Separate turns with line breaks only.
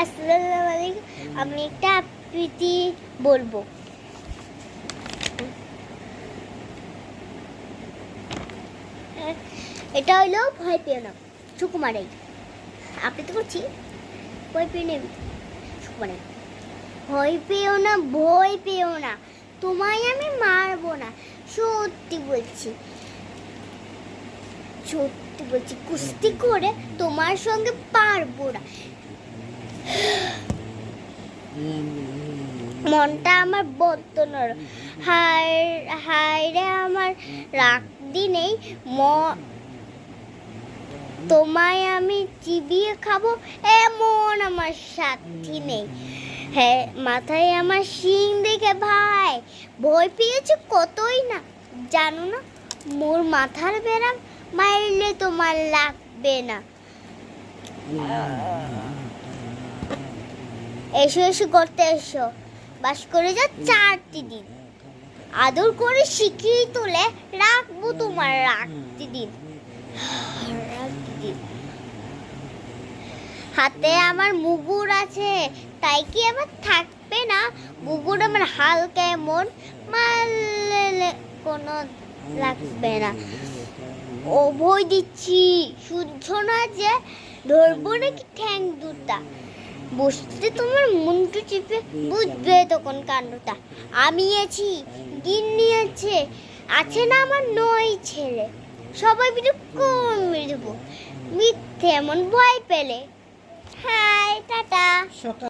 আসসালামু আলাইকুম। আমি একটা আবৃত্তি বলবো। এটা হলো ভয় পেও না সুকুমারাই। আবৃত্তি করছি, ভয় পেও না সুকুমারাই। ভয় পেও না, ভয় পেও না, তোমায় আমি মারবো না। সত্যি বলছি, সত্যি বলছি, কুস্তি করে তোমার সঙ্গে পারবো না। মনটা আমার বদ্ধ নরম, হায়রে আমার রাখদি নেই। তোমায় আমি চিবিয়ে খাবো এমন আমার সাথী নেই। হ্যাঁ, মাথায় আমার শিং দেখে ভাই ভয় পেয়েছে কতই না, জানো না? মোর মাথার বেরাম মারলে তোমার লাগবে না। এসো এসো করতে এসো, বাস করে যা 4টি দিন, আদর করে শিখিয়ে তুলে রাখবো তোমার রাখতি দিন। হাতে আমার মুগুর আছে, তাই কি আমার থাকবে না? মুগুর আমার হালকা এমন, মারলে কোনো লাগবে না। ও ভয় দিচ্ছি, শুনছো না যে ধরবো নাকি ঠ্যাং দুটা? বসতে তোমার মুন্টু চিপে বুঝবে তখন কাণ্ডটা। আমি আছি, গিন্নি আছে না আমার 9 ছেলে, সবাই মিলে কমে দেবো মিথ্যে এমন ভয় পেলে। Hi tata.